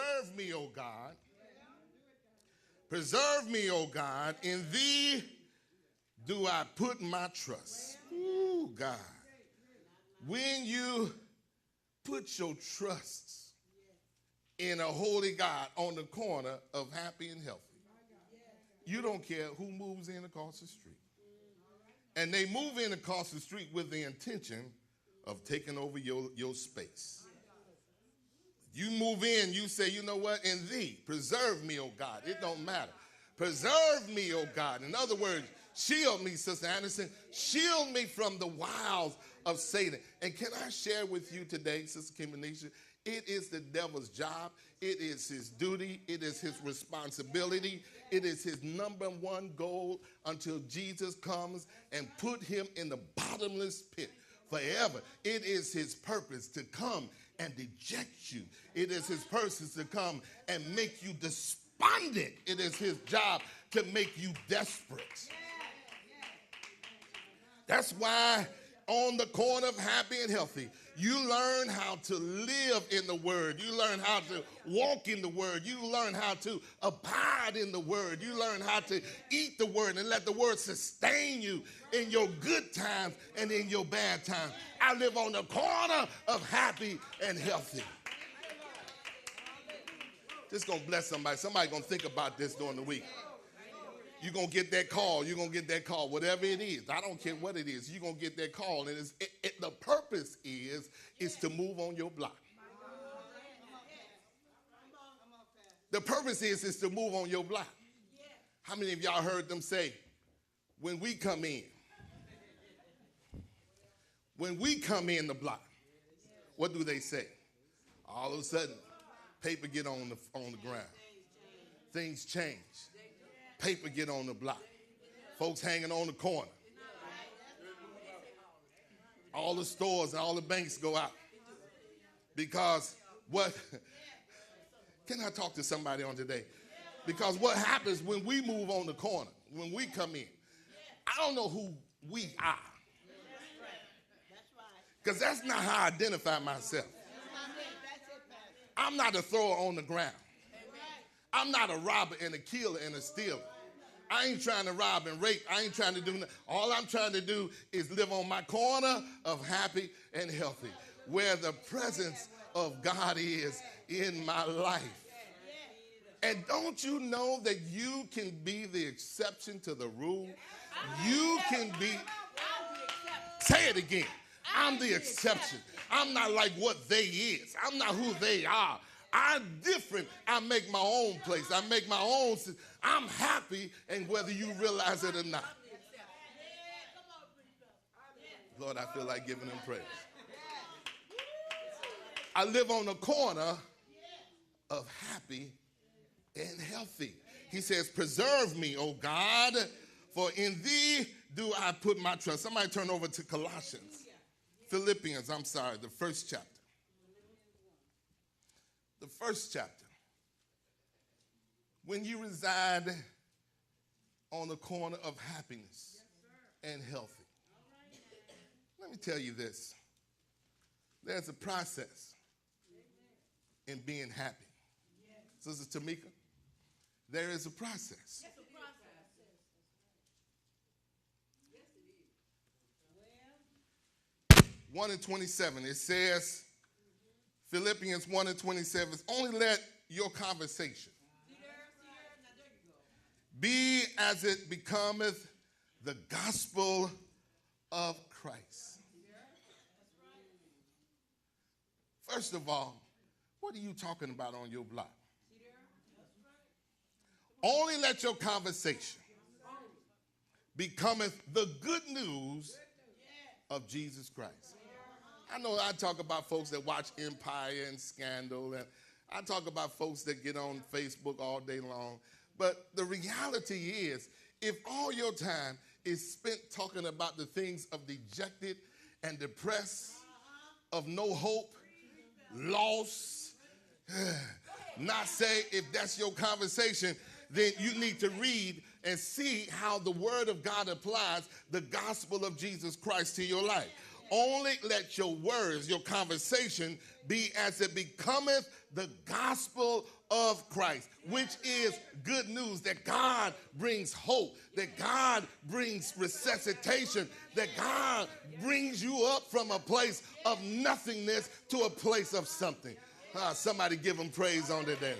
preserve me, O God. Preserve me, O God. In thee do I put my trust. Ooh, God. When you put your trust in a holy God on the corner of happy and healthy, you don't care who moves in across the street. And they move in across the street with the intention of taking over your space. You move in, you say, you know what, in thee, preserve me, oh God. It don't matter. Preserve me, oh God. In other words, shield me, Sister Anderson. Shield me from the wiles of Satan. And can I share with you today, Sister Kimbernisha, it is the devil's job. It is his duty. It is his responsibility. It is his number one goal until Jesus comes and put him in the bottomless pit forever. It is his purpose to come and deject you. It is his purpose to come and make you despondent. It is his job to make you desperate. That's why on the corner of happy and healthy, you learn how to live in the word. You learn how to walk in the word. You learn how to abide in the word. You learn how to eat the word and let the word sustain you in your good times and in your bad times. I live on the corner of happy and healthy. Just going to bless somebody. Somebody going to think about this during the week. You're going to get that call. You're going to get that call, whatever it is. I don't care what it is. You're going to get that call. And the purpose is to move on your block. The purpose is to move on your block. How many of y'all heard them say, when we come in the block, what do they say? All of a sudden, paper get on the ground. Things change. Paper get on the block. Folks hanging on the corner. All the stores and all the banks go out. Because can I talk to somebody on today? Because what happens when we move on the corner, when we come in, I don't know who we are. Because that's not how I identify myself. I'm not a thrower on the ground. I'm not a robber and a killer and a stealer. I ain't trying to rob and rape. I ain't trying to do nothing. All I'm trying to do is live on my corner of happy and healthy, where the presence of God is in my life. And don't you know that you can be the exception to the rule? You can be, say it again, I'm the exception. I'm not like what they is. I'm not who they are. I'm different. I make my own place. I make my own. I'm happy, and whether you realize it or not. Lord, I feel like giving him praise. I live on the corner of happy and healthy. He says, preserve me, O God, for in thee do I put my trust. Somebody turn over to Philippians, the first chapter. The first chapter. When you reside on the corner of happiness and healthy. Let me tell you this. There's a process in being happy. Sister Tamika, there is a process. 1:27, it says, Philippians 1:27, only let your conversation be as it becometh the gospel of Christ. First of all, what are you talking about on your block? Only let your conversation becometh the good news of Jesus Christ. I know I talk about folks that watch Empire and Scandal, and I talk about folks that get on Facebook all day long. But the reality is, if all your time is spent talking about the things of dejected and depressed, of no hope, loss, not say if that's your conversation, then you need to read and see how the word of God applies the gospel of Jesus Christ to your life. Only let your words, your conversation, be as it becometh the gospel of Christ, which is good news that God brings hope, that God brings resuscitation, that God brings you up from a place of nothingness to a place of something. Somebody give him praise on today.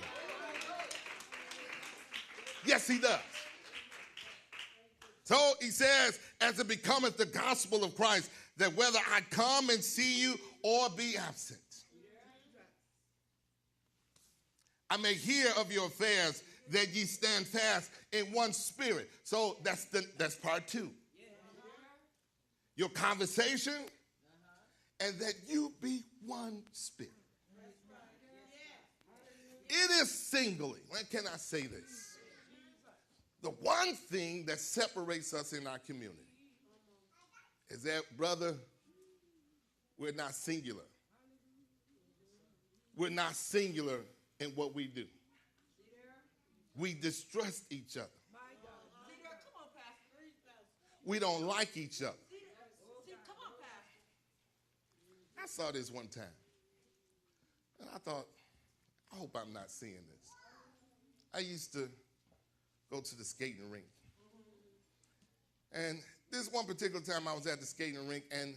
Yes, he does. So he says, as it becometh the gospel of Christ, that whether I come and see you or be absent, I may hear of your affairs, that ye stand fast in one spirit. So that's part two. Your conversation, and that you be one spirit. It is singly, when can I say this? The one thing that separates us in our community is that, brother, we're not singular. We're not singular in what we do. We distrust each other. We don't like each other. I saw this one time, and I thought, I hope I'm not seeing this. I used to go to the skating rink. And this one particular time I was at the skating rink, and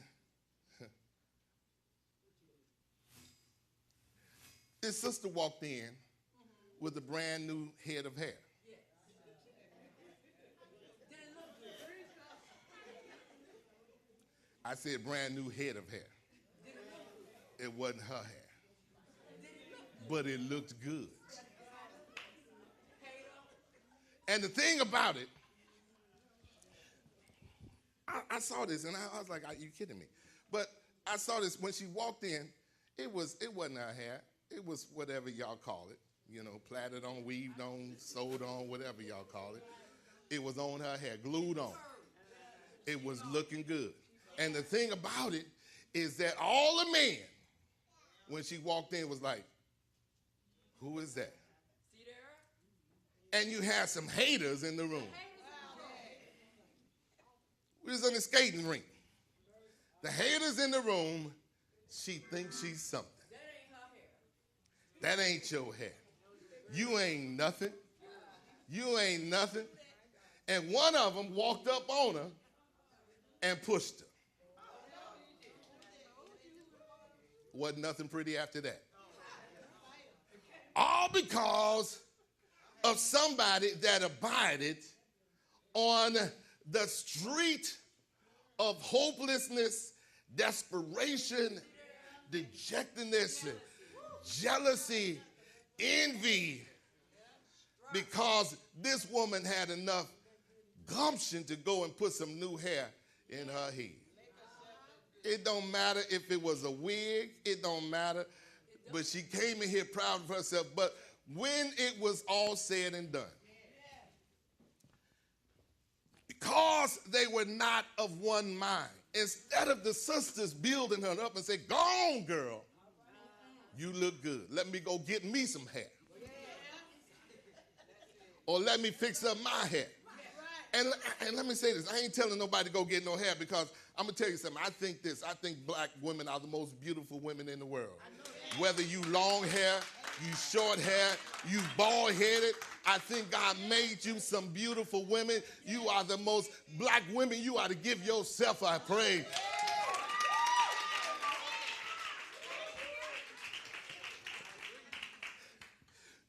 this sister walked in with a brand new head of hair. I said brand new head of hair. It wasn't her hair, but it looked good. And the thing about it, I saw this and I was like, are you kidding me? But I saw this when she walked in, it wasn't her hair. It was whatever y'all call it, plaited on, weaved on, sewed on, whatever y'all call it. It was on her hair, glued on. It was looking good. And the thing about it is that all the men, when she walked in, was like, who is that? And you had some haters in the room. We was in the skating rink. The haters in the room, she thinks she's something. That ain't your hair. You ain't nothing. You ain't nothing. And one of them walked up on her and pushed her. Wasn't nothing pretty after that. All because of somebody that abided on the street of hopelessness, desperation, dejectedness, jealousy, envy, because this woman had enough gumption to go and put some new hair in her head. It don't matter if it was a wig, it don't matter, but she came in here proud of herself. But when it was all said and done, because they were not of one mind, instead of the sisters building her up and say, go on, girl, you look good. Let me go get me some hair. Or let me fix up my hair. And let me say this. I ain't telling nobody to go get no hair, because I'm going to tell you something. I think black women are the most beautiful women in the world. Whether you long hair, you short hair, you bald-headed, I think God made you some beautiful women. You are the most black women. You ought to give yourself a praise.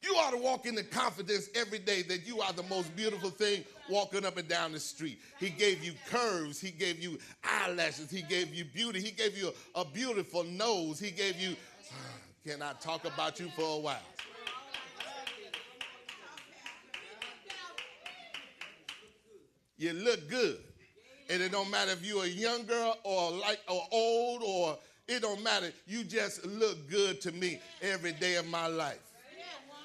You ought to walk in the confidence every day that you are the most beautiful thing walking up and down the street. He gave you curves. He gave you eyelashes. He gave you beauty. He gave you a beautiful nose. He gave you, can I talk about you for a while? You look good. And it don't matter if you're a young girl or old, or it don't matter. You just look good to me every day of my life.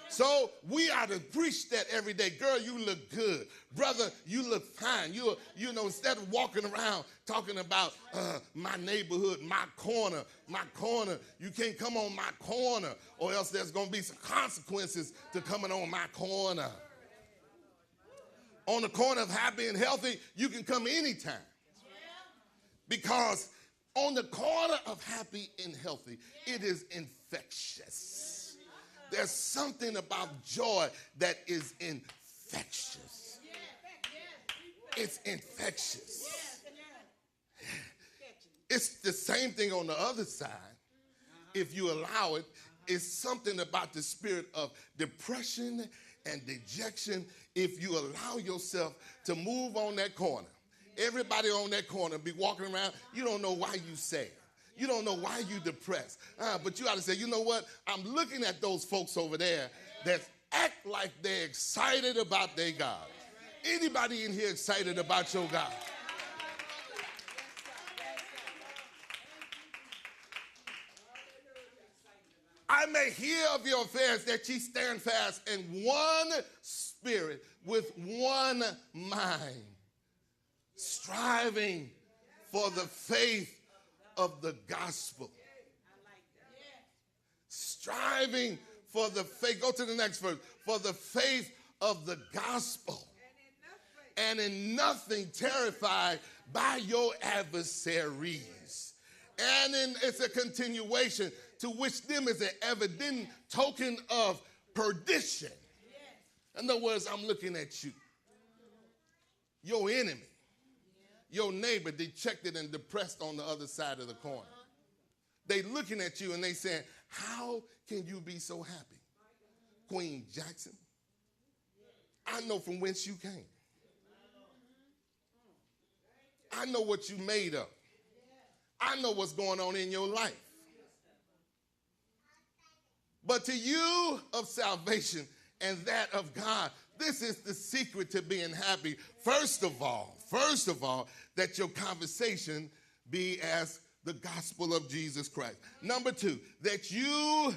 So we ought to preach that every day. Girl, you look good. Brother, you look fine. You know, instead of walking around talking about my neighborhood, my corner, you can't come on my corner, or else there's going to be some consequences to coming on my corner. On the corner of happy and healthy, you can come anytime. Because On the corner of happy and healthy, it is infectious. There's something about joy that is infectious. It's infectious. It's the same thing on the other side. If you allow it, it's something about the spirit of depression and dejection. If you allow yourself to move on that corner, everybody on that corner be walking around, you don't know why you sad. You don't know why you depressed. But you ought to say, you know what? I'm looking at those folks over there that act like they're excited about their God. Anybody in here excited about your God? I may hear of your affairs that ye stand fast in one spirit with one mind, striving for the faith of the gospel. Striving for the faith. Go to the next verse. For the faith of the gospel. And in nothing terrified by your adversaries. And it's a continuation, to which them is an evident token of perdition. In other words, I'm looking at you. Your enemy. Your neighbor dejected and depressed on the other side of the corner. They looking at you and they saying, how can you be so happy? Queen Jackson, I know from whence you came. I know what you made of. I know what's going on in your life. But to you of salvation and that of God, this is the secret to being happy. First of all, that your conversation be as the gospel of Jesus Christ. Number two, that you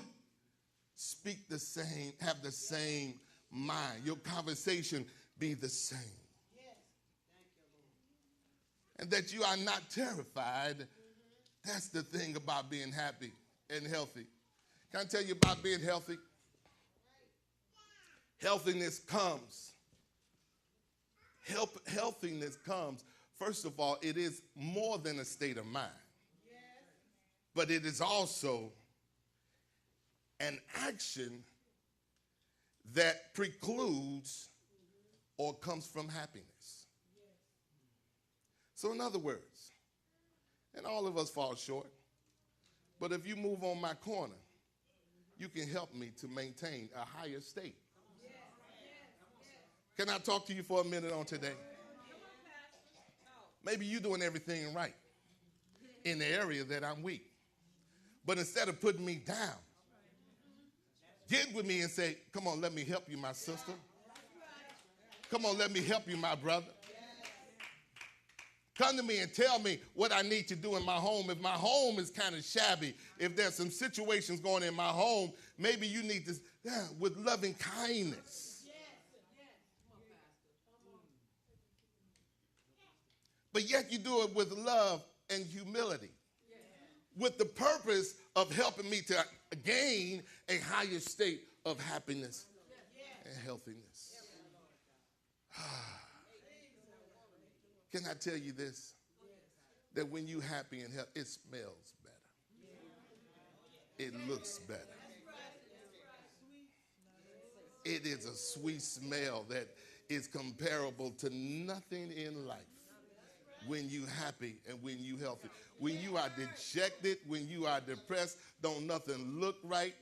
speak the same, have the same mind. Your conversation be the same. And that you are not terrified. That's the thing about being happy and healthy. Can I tell you about being healthy? Healthiness comes. Healthiness comes. First of all, it is more than a state of mind. But it is also an action that precludes or comes from happiness. So in other words, and all of us fall short, but if you move on my corner, you can help me to maintain a higher state. Can I talk to you for a minute on today? Maybe you're doing everything right in the area that I'm weak. But instead of putting me down, get with me and say, come on, let me help you, my sister. Come on, let me help you, my brother. Come to me and tell me what I need to do in my home. If my home is kind of shabby, if there's some situations going in my home, maybe you need to, with loving kindness. But yet you do it with love and humility, with the purpose of helping me to gain a higher state of happiness and healthiness. Can I tell you this? That when you're happy and healthy, it smells better. It looks better. It is a sweet smell that is comparable to nothing in life. When you happy and when you healthy. When you are dejected, when you are depressed, don't nothing look right.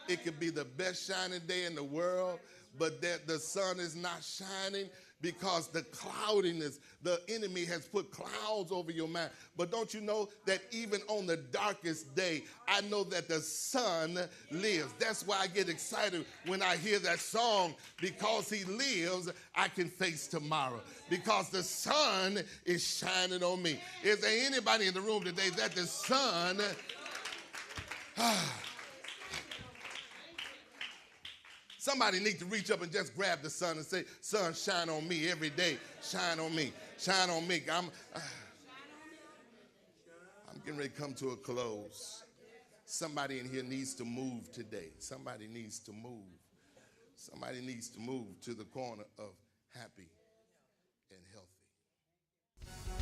It could be the best shining day in the world, but that the sun is not shining because the cloudiness, the enemy has put clouds over your mind. But don't you know that even on the darkest day, I know that the sun lives. That's why I get excited when I hear that song. Because he lives, I can face tomorrow. Because the sun is shining on me. Is there anybody in the room today that the sun... Somebody needs to reach up and just grab the sun and say, sun, shine on me every day. Shine on me. Shine on me. I'm getting ready to come to a close. Somebody in here needs to move today. Somebody needs to move. Somebody needs to move to the corner of happy and healthy.